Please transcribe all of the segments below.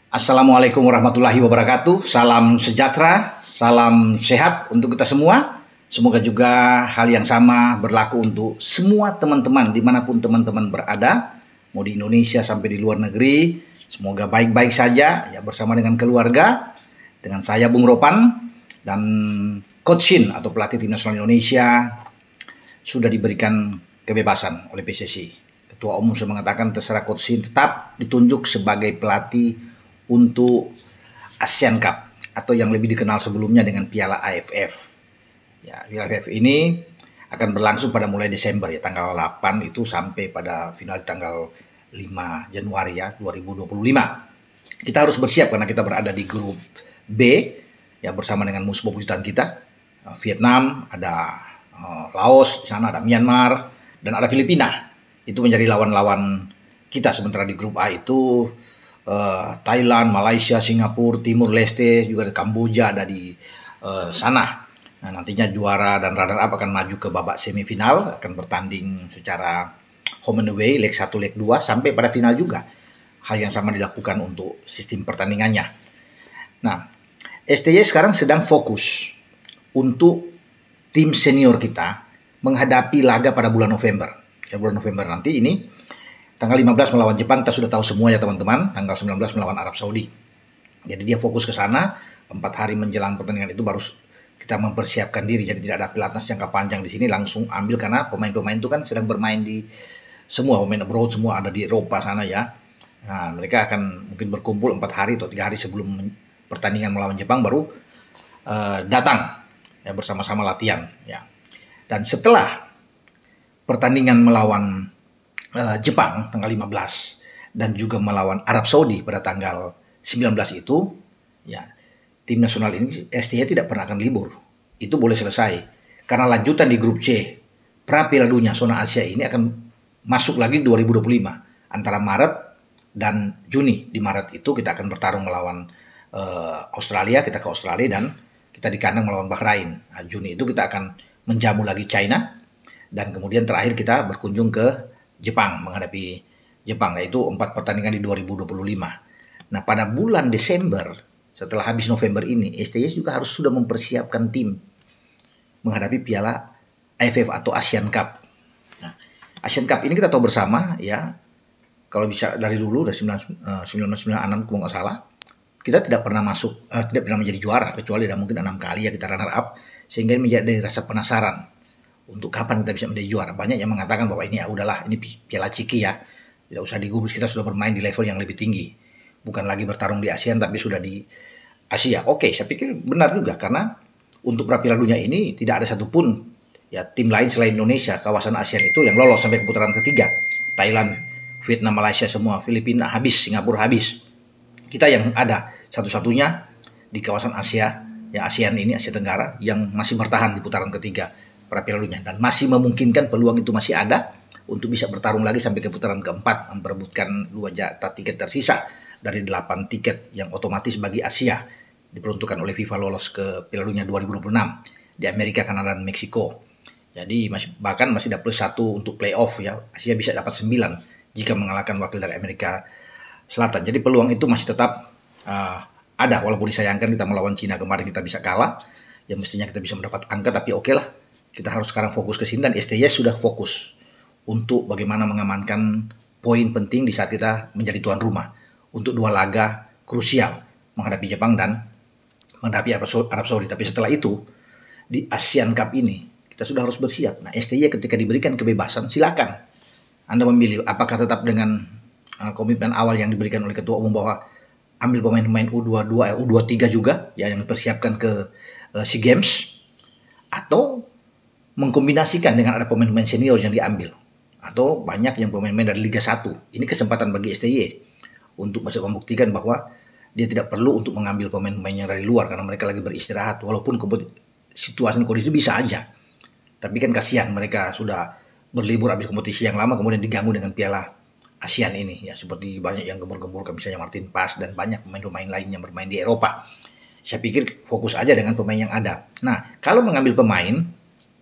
Assalamualaikum warahmatullahi wabarakatuh. Salam sejahtera, salam sehat untuk kita semua. Semoga juga hal yang sama berlaku untuk semua teman-teman dimanapun teman-teman berada, mau di Indonesia sampai di luar negeri. Semoga baik-baik saja ya bersama dengan keluarga, dengan saya Bung Ropan dan Coach Shin atau pelatih tim nasional Indonesia sudah diberikan kebebasan oleh PSSI. Ketua Umum sudah mengatakan terserah Coach Shin tetap ditunjuk sebagai pelatih untuk ASEAN Cup atau yang lebih dikenal sebelumnya dengan Piala AFF. Ya, Piala AFF ini akan berlangsung pada mulai Desember ya, tanggal 8 itu sampai pada final tanggal 5 Januari ya 2025. Kita harus bersiap karena kita berada di grup B ya bersama dengan musuh bebuyutan kita. Vietnam, ada Laos, di sana ada Myanmar dan ada Filipina. Itu menjadi lawan-lawan kita, sementara di grup A itu Thailand, Malaysia, Singapura, Timur Leste, juga ada Kamboja ada di sana. Nah, nantinya juara dan runner-up akan maju ke babak semifinal, akan bertanding secara home and away, leg 1, leg 2, sampai pada final juga. Hal yang sama dilakukan untuk sistem pertandingannya. Nah, STY sekarang sedang fokus untuk tim senior kita menghadapi laga pada bulan November. Ya, bulan November nanti ini tanggal 15 melawan Jepang, kita sudah tahu semua ya teman-teman. Tanggal 19 melawan Arab Saudi. Jadi dia fokus ke sana. 4 hari menjelang pertandingan itu baru kita mempersiapkan diri. Jadi tidak ada pelatnas jangka panjang di sini. Langsung ambil karena pemain-pemain itu kan sedang bermain di semua pemain abroad, semua ada di Eropa sana ya. Nah, mereka akan mungkin berkumpul 4 hari atau 3 hari sebelum pertandingan melawan Jepang baru datang ya bersama-sama latihan ya. Dan setelah pertandingan melawan Jepang tanggal 15 dan juga melawan Arab Saudi pada tanggal 19 itu ya tim nasional ini STY tidak pernah akan libur. Itu boleh selesai karena lanjutan di grup C pra Piala Dunia zona Asia ini akan masuk lagi 2025 antara Maret dan Juni. Di Maret itu kita akan bertarung melawan Australia, kita ke Australia dan kita di kandang melawan Bahrain. Nah, Juni itu kita akan menjamu lagi China dan kemudian terakhir kita berkunjung ke Jepang, menghadapi Jepang, yaitu 4 pertandingan di 2025. Nah, pada bulan Desember, setelah habis November ini, STY juga harus sudah mempersiapkan tim menghadapi Piala AFF atau ASEAN Cup. Nah, ASEAN Cup ini kita tahu bersama, ya, kalau bisa dari dulu, dari 1996 kalau nggak salah, kita tidak pernah masuk, tidak pernah menjadi juara, kecuali ada mungkin 6 kali ya kita runner up, sehingga menjadi rasa penasaran untuk kapan kita bisa menjadi juara. Banyak yang mengatakan bahwa ini ya udahlah, ini Piala Ciki ya, tidak usah digubris, kita sudah bermain di level yang lebih tinggi, bukan lagi bertarung di ASEAN tapi sudah di Asia. Oke, saya pikir benar juga karena untuk pra Piala Dunia ini tidak ada satupun ya tim lain selain Indonesia kawasan ASEAN itu yang lolos sampai ke putaran ketiga. Thailand, Vietnam, Malaysia semua, Filipina habis, Singapura habis. Kita yang ada satu-satunya di kawasan Asia, ya ASEAN ini, Asia Tenggara, yang masih bertahan di putaran ketiga pra Piala Dunia dan masih memungkinkan peluang itu masih ada untuk bisa bertarung lagi sampai ke putaran keempat, memperebutkan 2 jatah tiket tersisa dari 8 tiket yang otomatis bagi Asia diperuntukkan oleh FIFA lolos ke Piala Dunia 2026 di Amerika, Kanada, dan Meksiko. Jadi bahkan masih ada plus 1 untuk playoff ya. Asia bisa dapat 9 jika mengalahkan wakil dari Amerika Selatan. Jadi peluang itu masih tetap ada, walaupun disayangkan kita melawan Cina kemarin kita bisa kalah. Ya mestinya kita bisa mendapat angka, tapi oke lah. Kita harus sekarang fokus ke sini dan STY sudah fokus untuk bagaimana mengamankan poin penting di saat kita menjadi tuan rumah untuk 2 laga krusial menghadapi Jepang dan menghadapi Arab Saudi. Tapi setelah itu di ASEAN Cup ini kita sudah harus bersiap. Nah, STY ketika diberikan kebebasan silakan Anda memilih apakah tetap dengan komitmen awal yang diberikan oleh Ketua Umum bahwa ambil pemain-pemain U22, U23 juga ya yang dipersiapkan ke SEA Games, atau mengkombinasikan dengan ada pemain-pemain senior yang diambil, atau banyak yang pemain-pemain dari Liga 1. Ini kesempatan bagi STY untuk masih membuktikan bahwa dia tidak perlu untuk mengambil pemain-pemain yang dari luar karena mereka lagi beristirahat, walaupun situasi kondisi bisa aja. Tapi kan kasihan mereka sudah berlibur habis kompetisi yang lama kemudian diganggu dengan Piala ASEAN ini ya, seperti banyak yang gembur-gembur misalnya Martin Pas dan banyak pemain-pemain lain yang bermain di Eropa. Saya pikir fokus aja dengan pemain yang ada. Nah, kalau mengambil pemain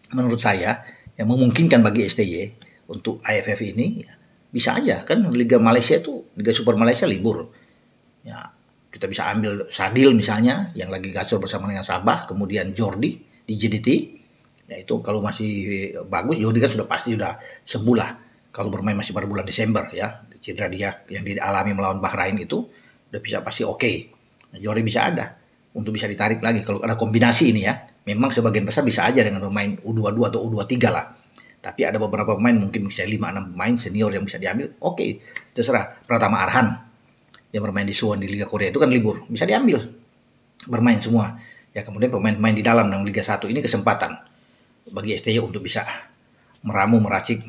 menurut saya yang memungkinkan bagi STY untuk AFF ini ya, bisa aja kan Liga Malaysia itu, Liga Super Malaysia libur ya, kita bisa ambil Sadil misalnya yang lagi gacor bersama dengan Sabah, kemudian Jordi di JDT. Ya itu kalau masih bagus, Jordi kan sudah pasti sudah sembuh lah. Kalau bermain masih pada bulan Desember ya, cedera dia yang dialami melawan Bahrain itu udah bisa pasti oke. Nah, Jordi bisa ada untuk bisa ditarik lagi kalau ada kombinasi ini ya. Memang sebagian besar bisa aja dengan pemain U22 atau U23 lah. Tapi ada beberapa pemain mungkin bisa 5-6 pemain senior yang bisa diambil. Oke, terserah. Pratama Arhan yang bermain di Suwon di Liga Korea itu kan libur, bisa diambil. Bermain semua. Ya kemudian pemain-pemain di dalam yang Liga 1 ini kesempatan bagi STY untuk bisa meramu, meracik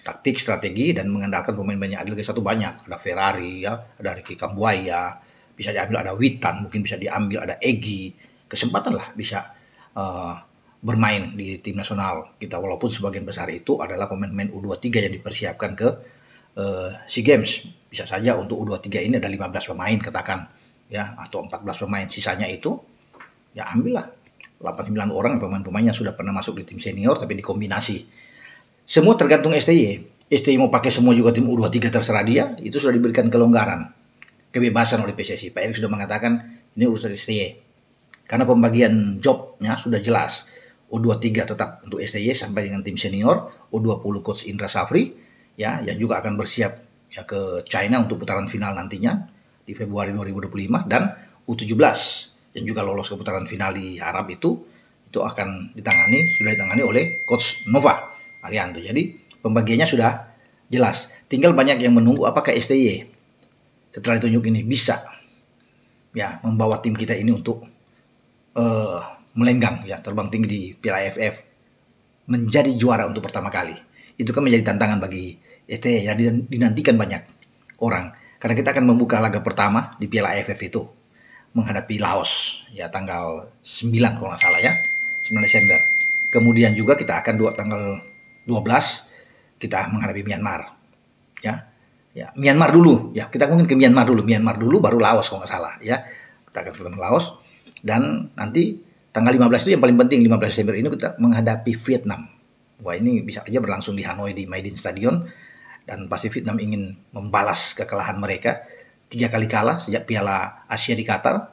taktik, strategi dan mengandalkan pemain-pemain Liga 1 banyak. Ada Ferrari ya, ada Ricky Kambuaya, bisa diambil, ada Witan, mungkin bisa diambil, ada Egi. Kesempatan lah bisa bermain di tim nasional kita, walaupun sebagian besar itu adalah pemain-pemain U23 yang dipersiapkan ke SEA Games. Bisa saja untuk U23 ini ada 15 pemain katakan ya, atau 14 pemain, sisanya itu ya ambillah 8-9 orang pemain-pemain yang sudah pernah masuk di tim senior tapi dikombinasi. Semua tergantung STY. STY mau pakai semua juga tim U23 terserah dia, itu sudah diberikan kelonggaran, kebebasan oleh PSSI. Pak Erik sudah mengatakan ini urusan STY. Karena pembagian jobnya sudah jelas. U23 tetap untuk STY sampai dengan tim senior, U20 coach Indra Safri ya yang juga akan bersiap ya ke China untuk putaran final nantinya di Februari 2025, dan U17 yang juga lolos ke putaran final di Arab itu akan sudah ditangani oleh coach Nova Arianto. Jadi pembagiannya sudah jelas. Tinggal banyak yang menunggu apakah STY setelah ditunjuk ini bisa ya membawa tim kita ini untuk melenggang ya, terbang tinggi di Piala AFF, menjadi juara untuk pertama kali. Itu kan menjadi tantangan bagi STY ya, dinantikan banyak orang. Karena kita akan membuka laga pertama di Piala AFF itu menghadapi Laos ya tanggal 9 kalau nggak salah ya, 9 Desember. Kemudian juga kita akan tanggal 12 kita menghadapi Myanmar. Ya. Ya, Myanmar dulu ya. Kita mungkin ke Myanmar dulu baru Laos kalau nggak salah ya. Kita akan ketemu Laos dan nanti tanggal 15 itu yang paling penting, 15 Desember ini kita menghadapi Vietnam. Wah, ini bisa aja berlangsung di Hanoi di Maidin Stadion, dan pasti Vietnam ingin membalas kekalahan mereka 3 kali kalah sejak Piala Asia di Qatar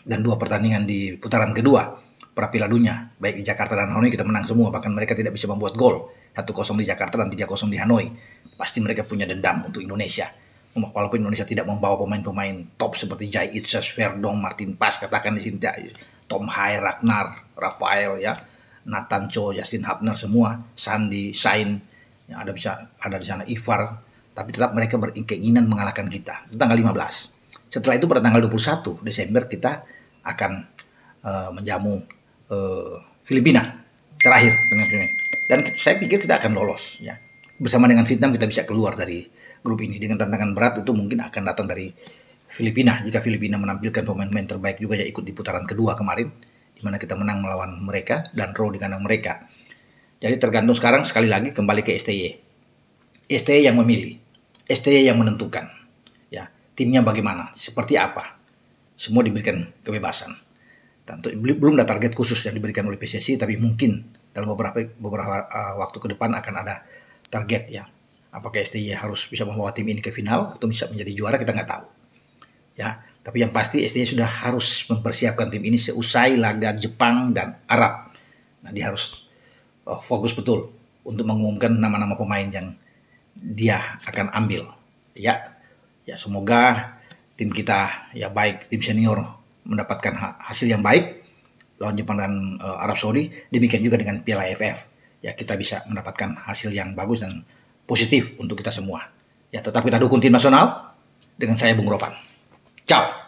dan 2 pertandingan di putaran kedua pra Piala Dunia, baik di Jakarta dan Hanoi kita menang semua, bahkan mereka tidak bisa membuat gol, 1-0 di Jakarta dan 3-0 di Hanoi. Pasti mereka punya dendam untuk Indonesia. Walaupun Indonesia tidak membawa pemain-pemain top seperti Jai Itzas, Verdong, Martin Pas, katakan di sini Tom Hai, Ragnar, Rafael ya, Nathan Cho, Justin Hapner semua, Sandi, Sain, yang ada di sana Ivar, tapi tetap mereka berkeinginan mengalahkan kita. Itu tanggal 15. Setelah itu pada tanggal 21 Desember kita akan menjamu Filipina terakhir. Dan saya pikir kita akan lolos ya. Bersama dengan Vietnam kita bisa keluar dari grup ini. Dengan tantangan berat itu mungkin akan datang dari Filipina. Jika Filipina menampilkan pemain-pemain terbaik juga yang ikut di putaran kedua kemarin, di mana kita menang melawan mereka dan draw di kandang mereka. Jadi tergantung sekarang sekali lagi kembali ke STY. STY yang memilih, STY yang menentukan. Ya, timnya bagaimana, seperti apa. Semua diberikan kebebasan. Tentu belum ada target khusus yang diberikan oleh PSSI, tapi mungkin dalam beberapa waktu ke depan akan ada target ya. Apakah STY harus bisa membawa tim ini ke final atau bisa menjadi juara, kita nggak tahu. Ya, tapi yang pasti STY sudah harus mempersiapkan tim ini seusai laga Jepang dan Arab. Nah, dia harus fokus betul untuk mengumumkan nama-nama pemain yang dia akan ambil. Ya, semoga tim kita ya baik tim senior mendapatkan hasil yang baik lawan Jepang dan Arab Saudi. Demikian juga dengan Piala AFF. Ya, kita bisa mendapatkan hasil yang bagus dan positif untuk kita semua. Ya, tetap kita dukung tim nasional dengan saya Bung Ropan. Ciao.